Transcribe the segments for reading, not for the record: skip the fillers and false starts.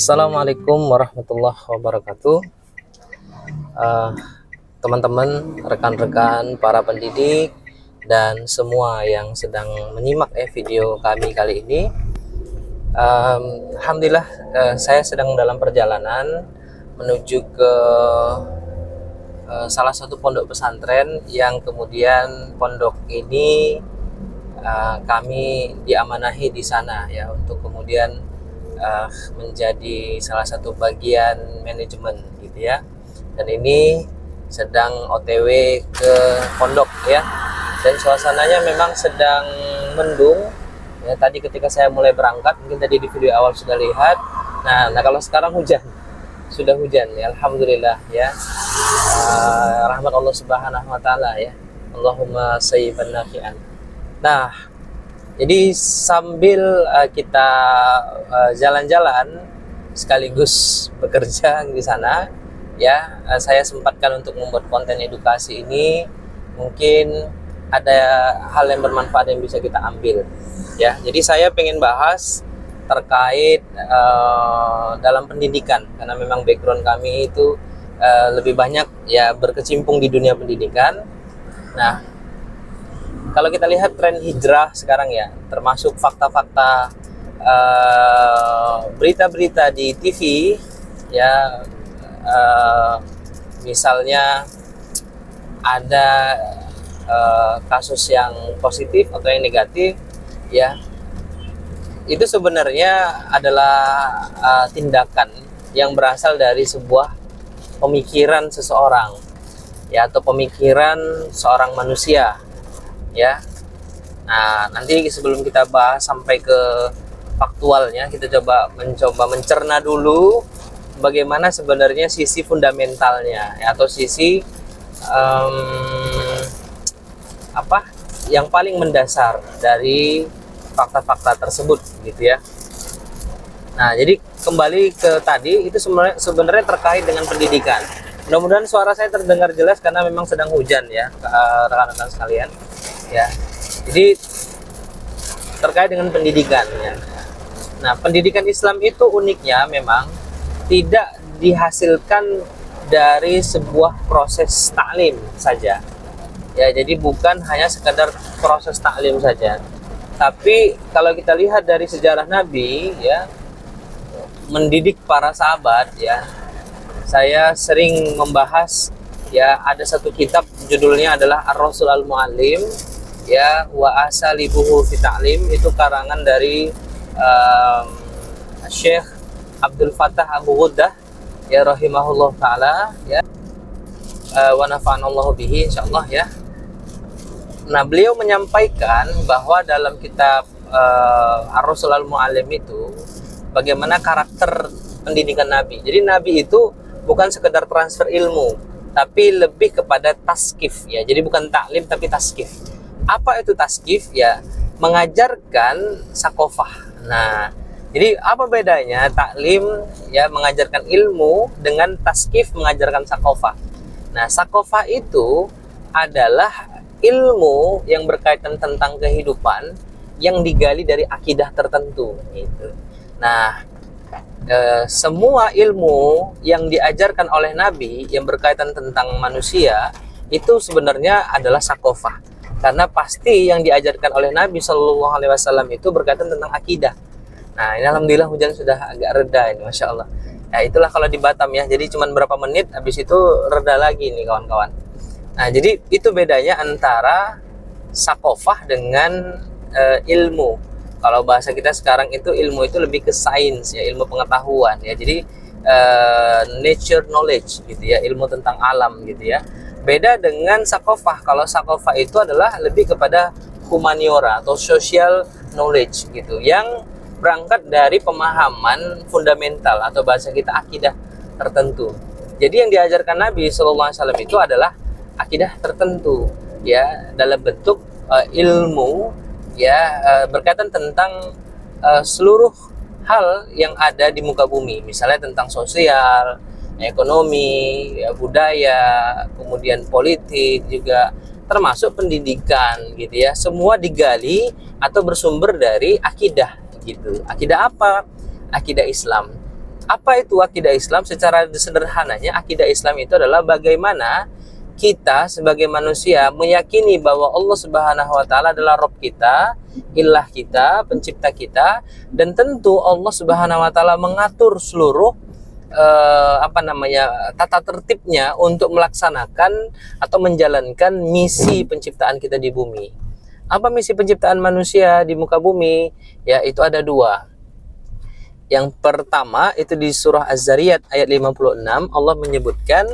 Assalamualaikum warahmatullahi wabarakatuh. Teman-teman, rekan-rekan, para pendidik, dan semua yang sedang menyimak video kami kali ini. Alhamdulillah, saya sedang dalam perjalanan menuju ke salah satu pondok pesantren yang kemudian pondok ini kami diamanahi di sana ya untuk kemudian menjadi salah satu bagian manajemen gitu ya. Dan ini sedang OTW ke pondok ya. Dan suasananya memang sedang mendung ya. Tadi ketika saya mulai berangkat, mungkin tadi di video awal sudah lihat. Nah kalau sekarang hujan, sudah hujan ya, alhamdulillah ya. Rahmat Allah Subhanahu wa taala ya. Allahumma sayyiban nafi'an. Nah, jadi sambil kita jalan-jalan sekaligus bekerja di sana ya, saya sempatkan untuk membuat konten edukasi ini. Mungkin ada hal yang bermanfaat yang bisa kita ambil ya. Jadi saya pengen bahas terkait dalam pendidikan, karena memang background kami itu lebih banyak ya berkecimpung di dunia pendidikan. Nah, kalau kita lihat tren hijrah sekarang ya, termasuk fakta-fakta berita-berita di TV ya, misalnya ada kasus yang positif atau yang negatif ya, itu sebenarnya adalah tindakan yang berasal dari sebuah pemikiran seseorang ya, atau pemikiran seorang manusia ya. Nah, nanti sebelum kita bahas sampai ke faktualnya, kita mencoba mencerna dulu bagaimana sebenarnya sisi fundamentalnya ya, atau sisi apa yang paling mendasar dari fakta-fakta tersebut gitu ya. Nah, jadi kembali ke tadi, itu sebenarnya terkait dengan pendidikan. Mudah-mudahan suara saya terdengar jelas karena memang sedang hujan ya, rekan-rekan sekalian ya. Jadi terkait dengan pendidikan ya. Nah, pendidikan Islam itu uniknya memang tidak dihasilkan dari sebuah proses taklim saja ya. Jadi bukan hanya sekedar proses taklim saja, tapi kalau kita lihat dari sejarah Nabi ya, mendidik para sahabat ya, saya sering membahas ya, ada satu kitab judulnya adalah Ar-Rasul Al-Muallim ya, wa asalibuhu fi ta'lim. Itu karangan dari Syekh Abdul Fattah Abu Ghuddah ya, rahimahullah ta'ala ya, wa nafa'anallahu bihi insyaallah ya. Nah, beliau menyampaikan bahwa dalam kitab Ar-Rasul Al-Muallim itu bagaimana karakter pendidikan Nabi. Jadi Nabi itu bukan sekedar transfer ilmu, tapi lebih kepada taskif ya. Jadi bukan taklim tapi taskif. Apa itu taskif ya? Mengajarkan sakofah. Nah, jadi apa bedanya taklim ya, mengajarkan ilmu, dengan taskif, mengajarkan sakofah. Nah, sakofah itu adalah ilmu yang berkaitan tentang kehidupan yang digali dari akidah tertentu gitu. Nah, semua ilmu yang diajarkan oleh Nabi yang berkaitan tentang manusia itu sebenarnya adalah sakofah, karena pasti yang diajarkan oleh Nabi Shallallahu Alaihi Wasallam itu berkaitan tentang akidah. Nah, ini alhamdulillah hujan sudah agak reda ini, masya Allah. Ya itulah kalau di Batam ya, jadi cuma berapa menit habis itu reda lagi nih kawan-kawan. Nah, jadi itu bedanya antara sakofah dengan ilmu. Kalau bahasa kita sekarang itu ilmu itu lebih ke sains ya, ilmu pengetahuan ya. Jadi nature knowledge gitu ya, ilmu tentang alam gitu ya. Beda dengan sakofah. Kalau sakofah itu adalah lebih kepada humaniora atau social knowledge gitu, yang berangkat dari pemahaman fundamental atau bahasa kita akidah tertentu. Jadi yang diajarkan Nabi SAW itu adalah akidah tertentu ya, dalam bentuk ilmu ya, berkaitan tentang seluruh hal yang ada di muka bumi, misalnya tentang sosial, ekonomi, ya, budaya, kemudian politik juga, termasuk pendidikan gitu ya. Semua digali atau bersumber dari akidah gitu. Akidah apa? Akidah Islam. Apa itu akidah Islam? Secara sederhananya, akidah Islam itu adalah bagaimana kita sebagai manusia meyakini bahwa Allah Subhanahu wa taala adalah Rabb kita, ilah kita, pencipta kita, dan tentu Allah Subhanahu wa taala mengatur seluruh tata tertibnya untuk melaksanakan atau menjalankan misi penciptaan kita di bumi. Apa misi penciptaan manusia di muka bumi? Ya, itu ada dua. Yang pertama itu di surah Az-Zariyat ayat 56, Allah menyebutkan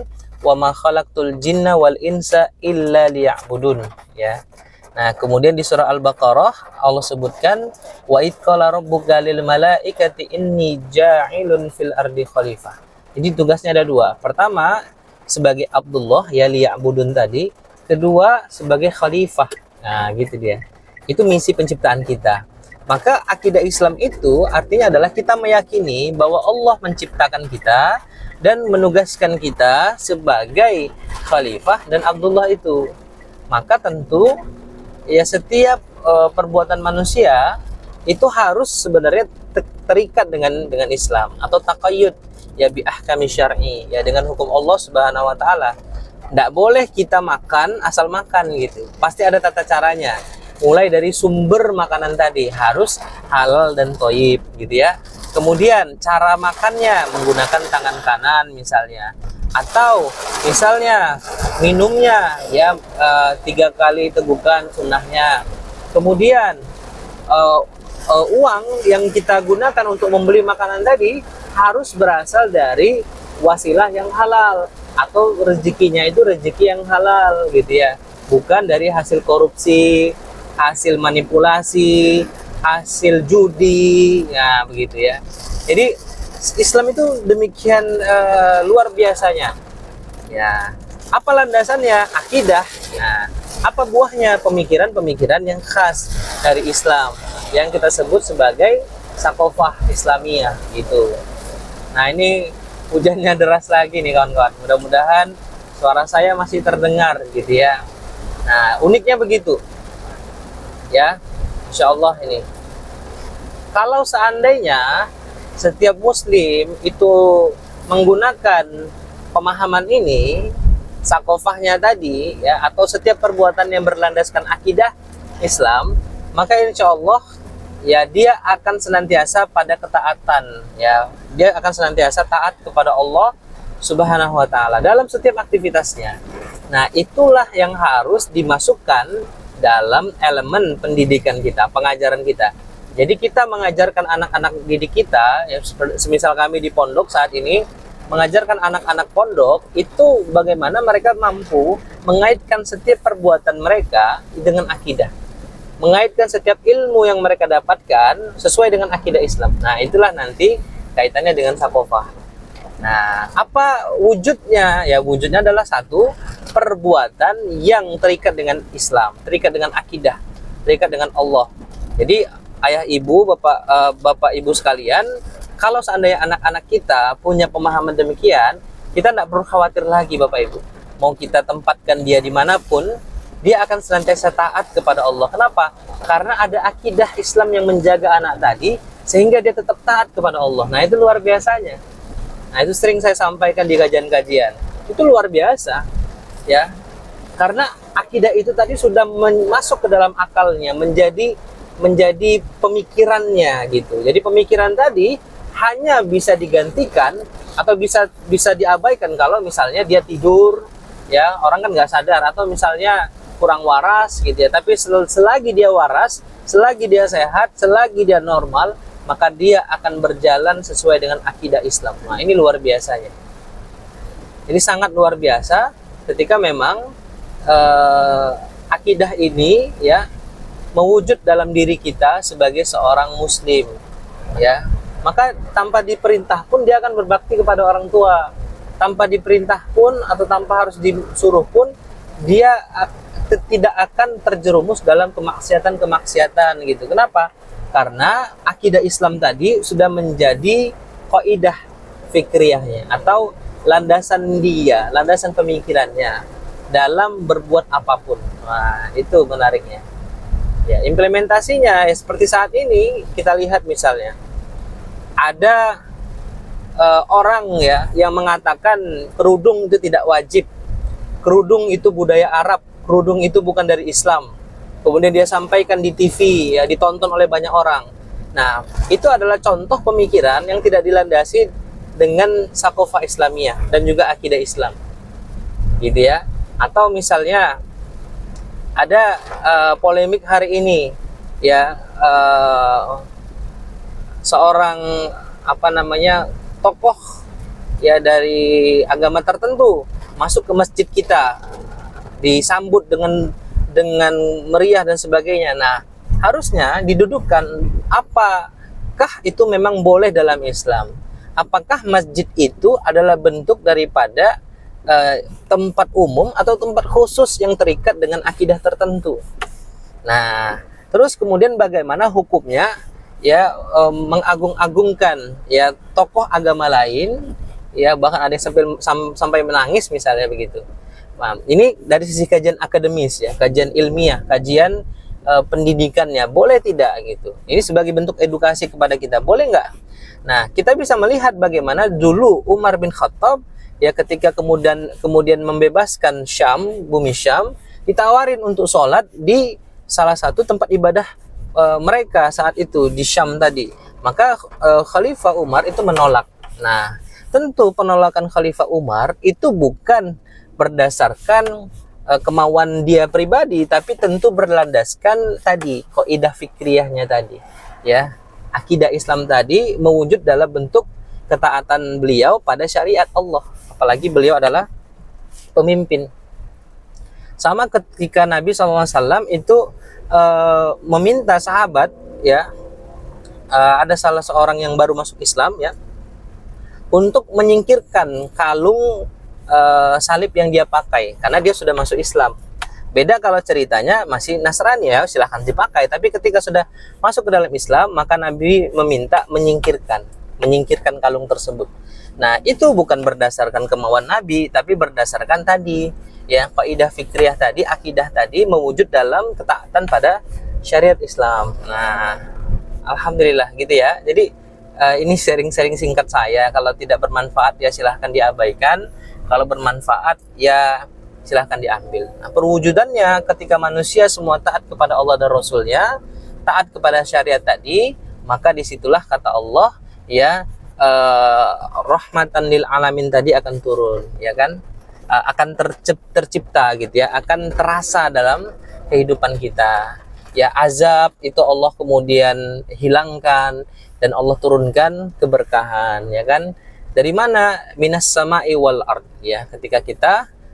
wa ma khalaqtul jinna wal insa illa liya'budun, ya. Nah, kemudian di surah Al-Baqarah Allah sebutkan wa id qala rabbuka lil malaikati inni ja'ilun fil ardi khalifah. Jadi tugasnya ada dua. Pertama sebagai Abdullah, ya liya'budun tadi. Kedua sebagai khalifah. Nah, gitu dia. Itu misi penciptaan kita. Maka akidah Islam itu artinya adalah kita meyakini bahwa Allah menciptakan kita dan menugaskan kita sebagai khalifah dan Abdullah itu. Maka tentu ya setiap perbuatan manusia itu harus sebenarnya terikat dengan Islam atau taqayyud ya bi ahkami syar'i, ya dengan hukum Allah Subhanahu wa taala. Tidak boleh kita makan asal makan gitu. Pasti ada tata caranya. Mulai dari sumber makanan tadi harus halal dan thayyib gitu ya. Kemudian cara makannya menggunakan tangan kanan misalnya, atau misalnya minumnya ya 3 kali tegukan sunnahnya. Kemudian uang yang kita gunakan untuk membeli makanan tadi harus berasal dari wasilah yang halal, atau rezekinya itu rezeki yang halal gitu ya, bukan dari hasil korupsi, hasil manipulasi, hasil judi, ya begitu ya. Jadi Islam itu demikian luar biasanya. Ya, apa landasannya? Akidah. Nah, apa buahnya? Pemikiran-pemikiran yang khas dari Islam yang kita sebut sebagai sakofah Islamiyah gitu. Nah, ini hujannya deras lagi nih kawan-kawan. Mudah-mudahan suara saya masih terdengar gitu ya. Nah, uniknya begitu. Ya, insya Allah ini. Kalau seandainya setiap muslim itu menggunakan pemahaman ini, sakofahnya tadi, ya, atau setiap perbuatan yang berlandaskan akidah Islam, maka insya Allah ya dia akan senantiasa pada ketaatan, ya, dia akan senantiasa taat kepada Allah Subhanahu wa taala dalam setiap aktivitasnya. Nah, itulah yang harus dimasukkan dalam elemen pendidikan kita, pengajaran kita. Jadi kita mengajarkan anak-anak didik kita, ya, semisal kami di pondok saat ini mengajarkan anak-anak pondok itu bagaimana mereka mampu mengaitkan setiap perbuatan mereka dengan akidah, mengaitkan setiap ilmu yang mereka dapatkan sesuai dengan akidah Islam. Nah, itulah nanti kaitannya dengan sakofah. Nah, apa wujudnya? Ya, wujudnya adalah satu, perbuatan yang terikat dengan Islam, terikat dengan akidah, terikat dengan Allah. Jadi ayah ibu, bapak ibu sekalian, kalau seandainya anak-anak kita punya pemahaman demikian, kita tidak perlu khawatir lagi bapak ibu. Mau kita tempatkan dia dimanapun, dia akan senantiasa taat kepada Allah. Kenapa? Karena ada akidah Islam yang menjaga anak tadi, sehingga dia tetap taat kepada Allah. Nah, itu luar biasanya. Nah, itu sering saya sampaikan di kajian-kajian. Itu luar biasa. Ya, karena akidah itu tadi sudah masuk ke dalam akalnya, menjadi pemikirannya gitu. Jadi pemikiran tadi hanya bisa digantikan atau bisa diabaikan kalau misalnya dia tidur, ya, orang kan nggak sadar, atau misalnya kurang waras gitu ya. Tapi selagi dia waras, selagi dia sehat, selagi dia normal, maka dia akan berjalan sesuai dengan akidah Islam. Nah, ini luar biasanya. Ini sangat luar biasa ketika memang akidah ini ya mewujud dalam diri kita sebagai seorang muslim, ya. Maka tanpa diperintah pun dia akan berbakti kepada orang tua. Tanpa diperintah pun atau tanpa harus disuruh pun dia tidak akan terjerumus dalam kemaksiatan gitu. Kenapa? Karena akidah Islam tadi sudah menjadi kaidah fikriyahnya atau landasan dia, landasan pemikirannya dalam berbuat apapun. Nah, itu menariknya. Ya, implementasinya ya, seperti saat ini kita lihat misalnya ada orang ya yang mengatakan kerudung itu tidak wajib, kerudung itu budaya Arab, kerudung itu bukan dari Islam. Kemudian dia sampaikan di TV, ya ditonton oleh banyak orang. Nah, itu adalah contoh pemikiran yang tidak dilandasi dengan sakofah Islamiyah dan juga akidah Islam, gitu ya. Atau misalnya ada polemik hari ini, ya seorang tokoh ya dari agama tertentu masuk ke masjid kita, disambut dengan meriah dan sebagainya. Nah, harusnya didudukkan, apakah itu memang boleh dalam Islam? Apakah masjid itu adalah bentuk daripada tempat umum atau tempat khusus yang terikat dengan akidah tertentu? Nah, terus kemudian bagaimana hukumnya ya mengagung-agungkan ya tokoh agama lain, ya bahkan ada yang sampai menangis misalnya begitu. Nah, ini dari sisi kajian akademis ya, kajian ilmiah, kajian pendidikannya, boleh tidak gitu. Ini sebagai bentuk edukasi kepada kita, boleh nggak? Nah, kita bisa melihat bagaimana dulu Umar bin Khattab ya ketika kemudian membebaskan Syam, bumi Syam, ditawarin untuk sholat di salah satu tempat ibadah mereka saat itu di Syam tadi. Maka Khalifah Umar itu menolak. Nah, tentu penolakan Khalifah Umar itu bukan berdasarkan kemauan dia pribadi, tapi tentu berlandaskan tadi kaidah fikriyahnya tadi, ya, akidah Islam tadi mewujud dalam bentuk ketaatan beliau pada syariat Allah, apalagi beliau adalah pemimpin. Sama ketika Nabi SAW itu meminta sahabat, ya, ada salah seorang yang baru masuk Islam ya, untuk menyingkirkan kalung salib yang dia pakai karena dia sudah masuk Islam. Beda kalau ceritanya masih Nasrani, ya silahkan dipakai, tapi ketika sudah masuk ke dalam Islam maka Nabi meminta menyingkirkan kalung tersebut. Nah, itu bukan berdasarkan kemauan Nabi, tapi berdasarkan tadi ya kaidah fikriyah tadi, akidah tadi mewujud dalam ketaatan pada syariat Islam. Nah, alhamdulillah gitu ya. Jadi ini sharing-sharing singkat saya. Kalau tidak bermanfaat ya silahkan diabaikan, kalau bermanfaat ya silahkan diambil. Nah, perwujudannya ketika manusia semua taat kepada Allah dan Rasulnya, taat kepada syariat tadi, maka disitulah kata Allah ya rahmatan lil alamin tadi akan turun, ya kan, akan tercipta gitu ya, akan terasa dalam kehidupan kita ya. Azab itu Allah kemudian hilangkan dan Allah turunkan keberkahan, ya kan. Dari mana? Minas sama'i wal ard, ya, ketika kita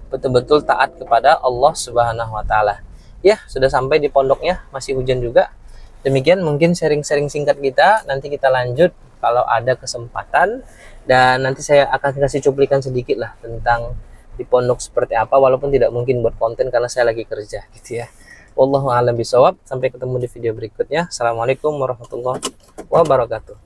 betul-betul taat kepada Allah Subhanahu wa taala. Ya, sudah sampai di pondoknya, masih hujan juga. Demikian mungkin sharing-sharing singkat kita, nanti kita lanjut kalau ada kesempatan, dan nanti saya akan kasih cuplikan sedikit lah tentang di pondok seperti apa, walaupun tidak mungkin buat konten karena saya lagi kerja gitu ya. Wallahu a'lam bishawab. Sampai ketemu di video berikutnya. Assalamualaikum warahmatullahi wabarakatuh.